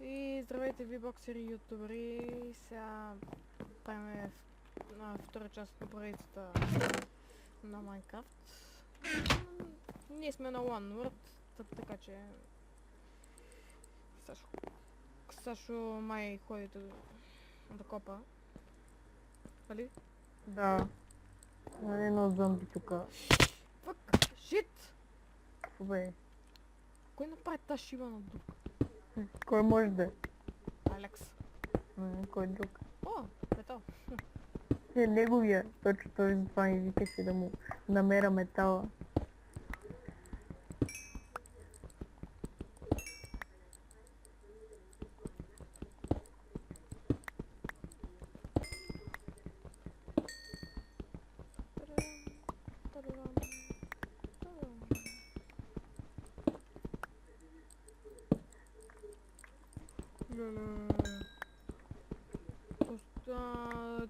И здравейте ви, боксери и ютубери. Сега правим втора част на поредицата на Майнкрафт. Ние сме на One World, така че Сашо май ходи да копа. Али? Да. Едно зомби тука. Фак! Шит! Бе, Кой направи тази шива на дух? кой може да е? Алекс. Кой друг? О, метал. Е, неговия. Точно той за това ми викаше да му намеря метала.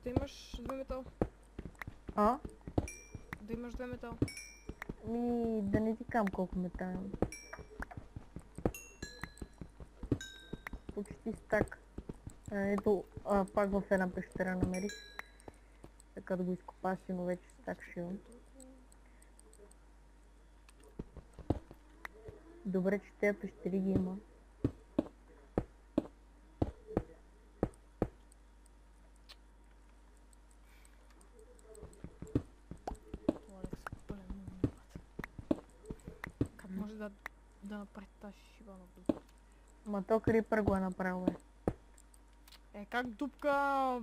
Да имаш две метал. А? Да имаш две метал. Да не ти кам колко метал имам. Почти стак. Ето, пак в една пещера намерих. Така да го изкопа си, но вече стак ще имам. Добре, че тези пещери ги има. Как може да направи тази шива на дупка? Ма то крипър го е направил, бе. Как дупка?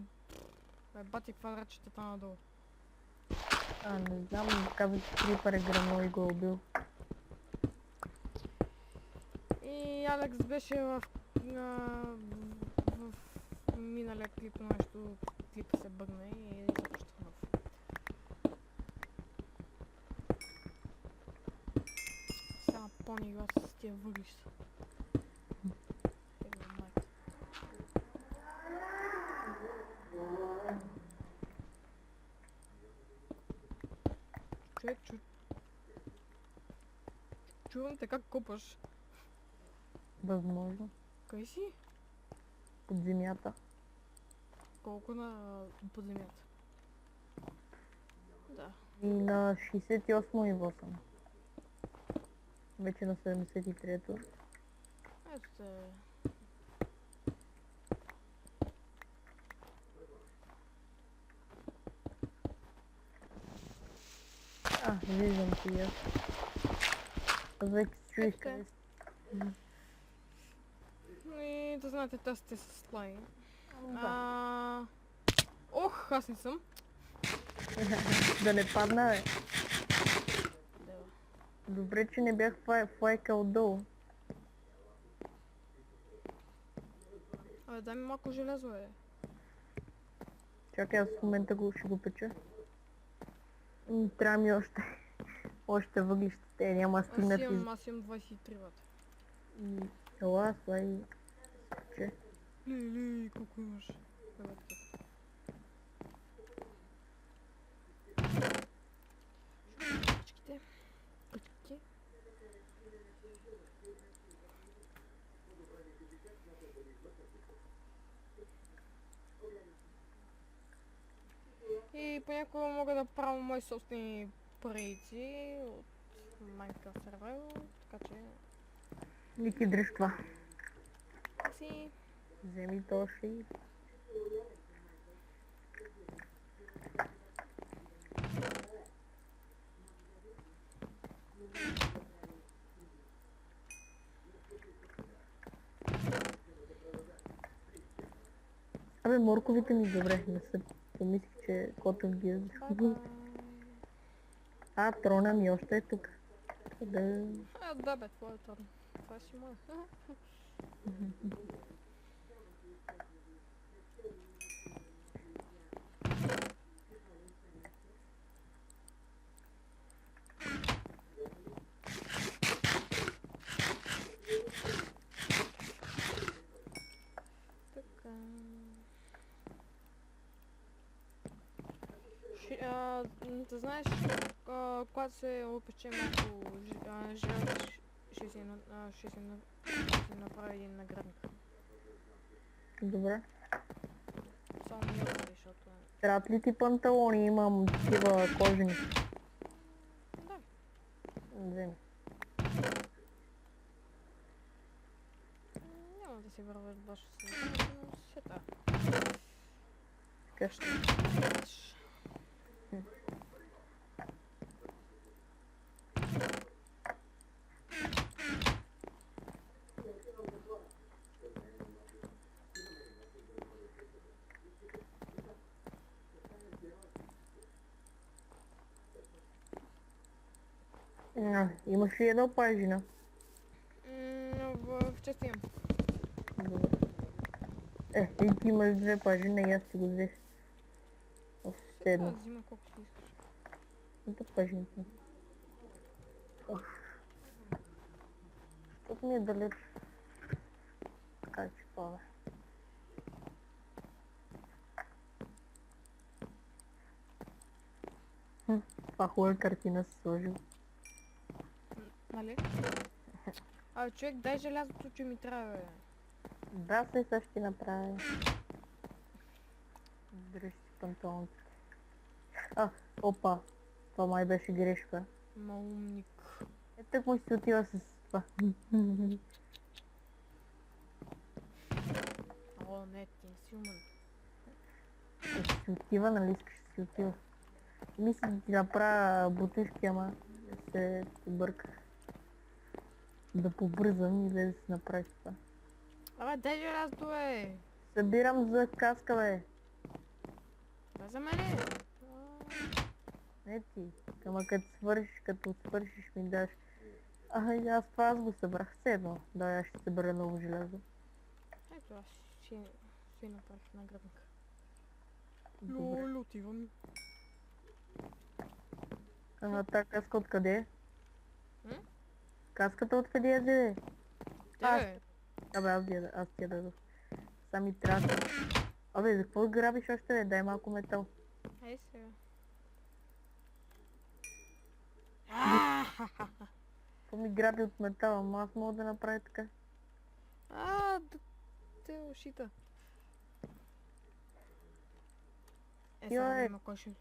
Бати квадратчетата надолу. Не знам, каза, че крипър е гръмнал и го е убил. И Алекс беше в миналия клип нещо, клипа се бъгна и започнах нов. Сега пони глас с тия въглища. Човек, чувам те как копаш. Възможно. Къде си? Под земята. Колко под земята? Да. И на 68 ниво съм. Вече на 73-то. Ето те. Виждам ти аз. Аз вече чуих къде си. И да знаете, те сте с слай. Да. Ох, аз не съм. Да не падна, бе. Дева. Добре, че не бях флайкал отдолу. Абе, дай ми малко желязо, бе. Чакай, аз в момента ще го печа. Трябва ми още въглища. Те няма да стигнат Аз имам 23 вата. Ела, слай. Че? Ли, колко имаш? Къчките. Къчки. И понякога мога да правя мои собствени поредици от Minecraft Survival, така че... Ники, дръж това. Си... Вземи то и... Абе, морковите ми добре, не са. Помислих, че котът ги яздах. Трона ми още е тук. Къде? Да бе, твой е трон. Това си моя. Да знаеш, когато се опече малко желязо, ще си направи един наградник. Добре. Само ми отвори, защото... Трябват ли ти панталони? Имам такива кожени. Да. Вземи. Няма да си върваш баш с но се та. Така ще. Имаш ли една пажина? В части имам. Добре. И ти имаш две пажини, и аз ти го взех. Още едно. Взима колко си искаш. Ето пажините. Тук ми е далеч. Така че пада. Това хубава картина си сложил. Нали? Човек, дай желязото, че ми трябва, бе. Да, сега ще направя. Дръж си панталоните. Опа. Това май беше грешка. Малумник. Так му си отива с това. О, не, ти не си умен. Си отива, нали искаш да си отива. Мисля да ти направя бутушки, ама се побърках. Да побързам и да си направи това. Абе, дай желязото, бе! Събирам за каска, бе. Това за мене! Не ти. Ама като свършиш ми даш. Аз това аз го събрах. Все едно. Да, аз ще събера ново желязо. Ето, аз си направих наградник. Добре. Лоло, отивам. Та каска откъде е? М? Каската откъде е, бе? Тебе! Абе, аз ти я дадох. Сами трябва. Абе, за какво грабиш още, бе? Дай малко метал. Ей сега. Какво ми граби от метал, ама аз мога да направя така. Те ушита. Йой. Сега има кой ще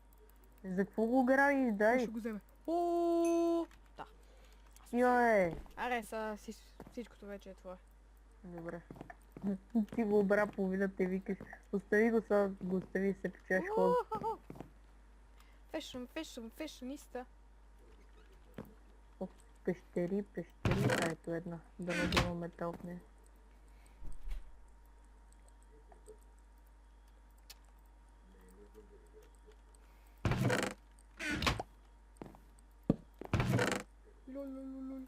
За какво го грабиш, дай? го вземе. Ооо! Да. Йой! Аре, са всичкото вече е твое. Добре. Ти го обра половината и викаш. Остави го сега, го остави и се печеш ход. Фешениста. Пещери. Ето една. Да не има метал в нея. Лолололол.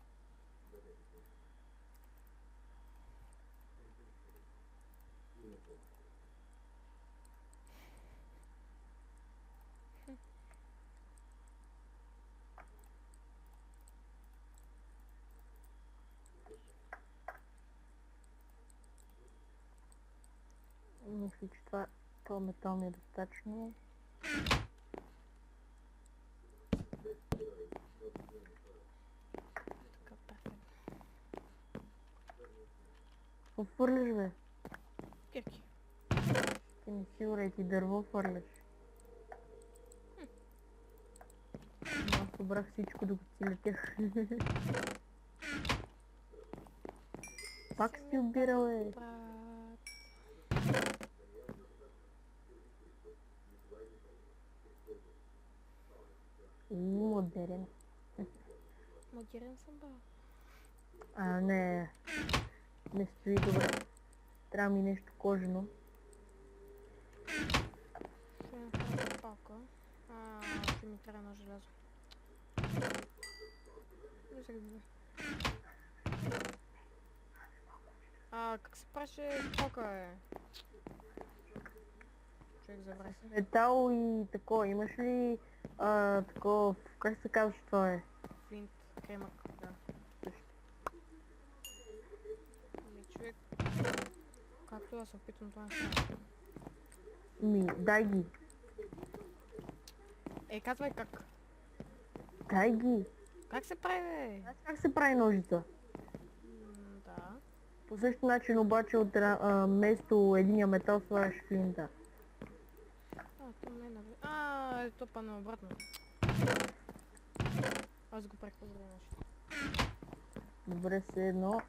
Мисля, че това метал ми е достатъчно. Така, перфектно. Какво фърляш, бе? Кирки. Ти не си уре, ти дърво фърляш. Аз събрах всичко, докато си летях. Пак си обирал, бе. Модерен. Модерен съм, ба. Не. Не стои добре. Трябва ми нещо кожено. Ще направя палка. Ще ми трябва на желязо. Не сега да. Как се праше палка, бе? Човек забравя. Метал и такова. Имаш ли такова, как се казва, що е? Флинт, кремък, да. Човек. Както да се опитам това нещо. Дай ги. Казвай как. Дай ги. Как се прави, бе? Знаеш как се прави ножица? Да. По същия начин обаче от вместо единия метал слагаш флинта. То мен е то па наобратно. Аз го правих по време нещо. Добре, се едно.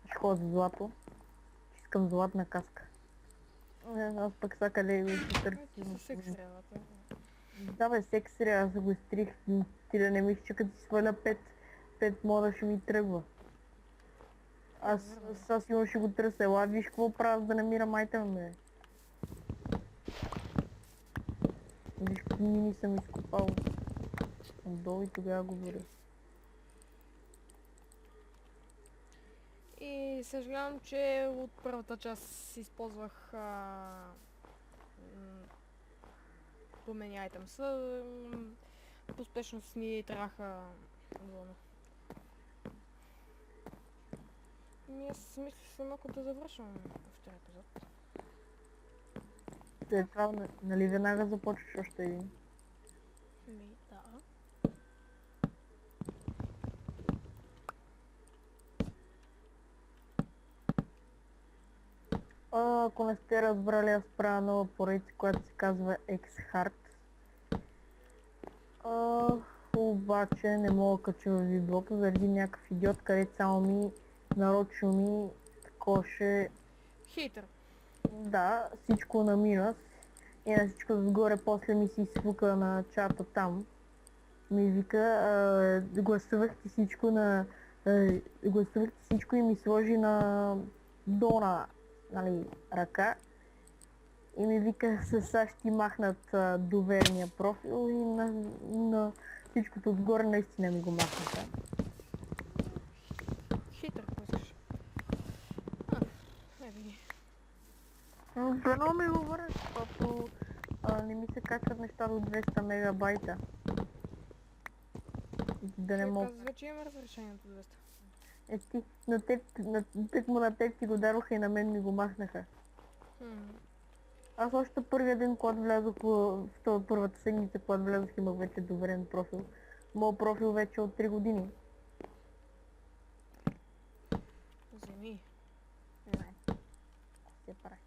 Ще ходя за злато. Искам златна каска. Аз пък са къде го ще Ти търсим. със секс средата. Да бе, секс аз го изтрих. Ти да не мислиш, че като си сваля 5 мода ще ми тръгва. Аз сигурно ще го търся. Ела, виж какво правя да намирам айтема, бе. Виж какви мини съм изкопал. Отдолу и тогава говоря. И съжалявам, че от първата част използвах промени айтъмс. По успешност ни трябваха зона. Аз мисля малко да завършвам втори епизод. След това, нали веднага започваш още един? Да. Ако не сте разбрали, аз правя нова поредица, която се казва X-Hard. Обаче не мога да кача в V-блок заради някакъв идиот, където само ми нарочно ми коше. Хейтър. Да, всичко на минус. И на всичко отгоре после ми се изфука на чата там. Ми вика, гласувахте всичко на... гласувахте всичко и ми сложи на долна, нали, ръка. И ми вика, сега ще ти махнат доверния профил и на всичкото отгоре наистина ми го махнаха. Хейтър, какво искаш? Еби. Дано ми го върнат, защото не ми се качват неща до 200 мегабайта. Да не мога. Казва, че има разрешението 200. Ти, на теб ти го дадоха и на мен ми го махнаха. Аз още първия ден, когато влязох в първата седмица, когато влязох, имах вече доверен профил. Моят профил вече от 3 години. Вземи. Не. Се прави.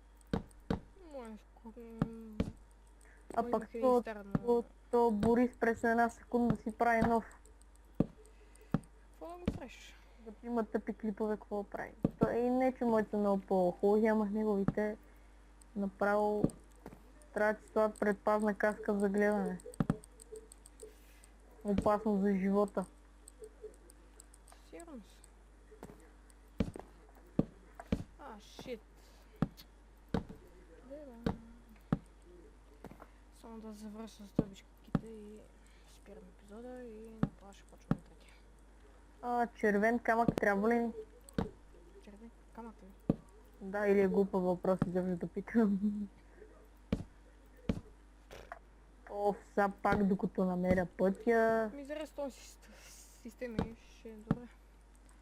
А пък то Борис през една секунда си прави нов. Какво да го правиш? Да има тъпи клипове, какво прави. И не, че моите са много по-хубави, ама неговите направо трябва да ти слагат предпазна каска за гледане. Опасно за живота. Сигурно си. Шит. Само да завърша с дъбичките и спирам епизода и направо ще почвам третия. Червен камък трябва ли? Червен камък ли? Да, или е глупа въпрос, изобщо да питам. Са пак докато намеря пътя. Ми заради с този системи ще е добре.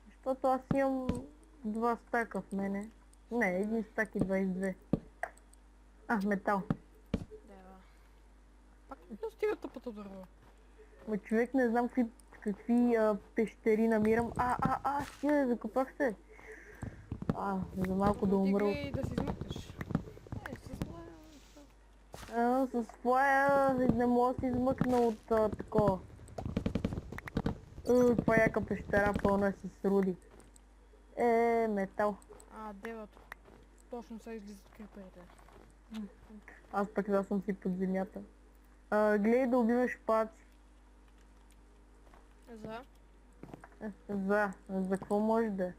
Защото аз имам 2 стака в мене. Не, 1 стак и 22. Метал. Да. Пак не достига тъпото дърво. Ма човек не знам какви пещери намирам. Стига, закопах се. За малко да умра. Стига и да си измъкнеш. С плая не мога да се измъкна от такова. Това яка пещера пълна с руди. Метал. Девато. Точно са излизат криперите. Аз пък да съм си под земята. Гледай да убиваш паци. За какво може да е?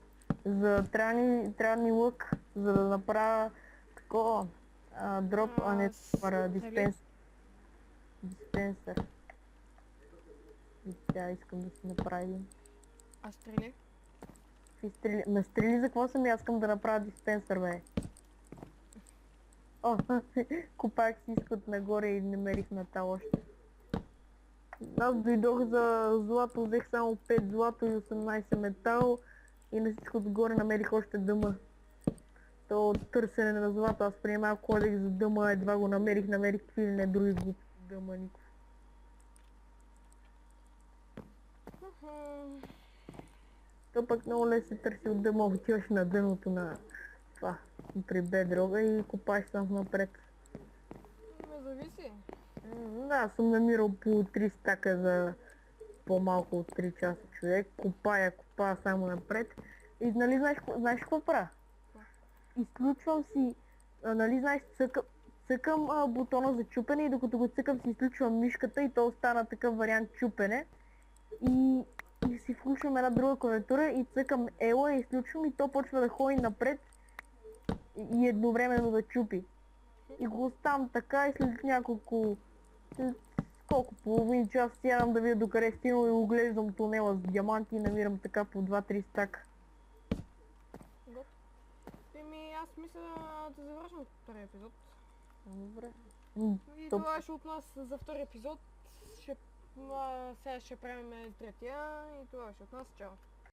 Трябва ни лък, за да направя такова дроп, а не пара диспенсър. И сега искам да си направя един. А стрели? Стрели за какво съм? Аз искам да направя диспенсър, бе. Копах си изход нагоре и намерих метал още. Аз дойдох за злато, взех само 5 злато и 18 метал и на всичко отгоре намерих още дъма. То търсене на злато, аз преди малко ходех за дъма, едва го намерих какви ли не други глупи дъма никакво. М, То пък много лесно се търси от дъма, отиваш на дъното на това, при бедрога и копаеш там напред. ме зависи. Да, аз съм намирал по 3 стака за по-малко от 3 часа човек. Копая само напред. И нали знаеш какво правя? Изключвам си, нали знаеш, цъкам бутона за чупене и докато го цъкам си изключвам мишката и то остана такъв вариант чупене. И си включвам една друга клавиатура и цъкам ела и изключвам и то почва да ходи напред и едновременно да чупи. И го оставам така и след колко половин час сядам да видя докъде е стигнал и оглеждам тунела с диаманти и намирам така по 2-3 стака. Гот. Аз мисля да завършим втория епизод. Добре. И То- това беше от нас за втори епизод. Сега ще правим третия и това беше от нас. Чао!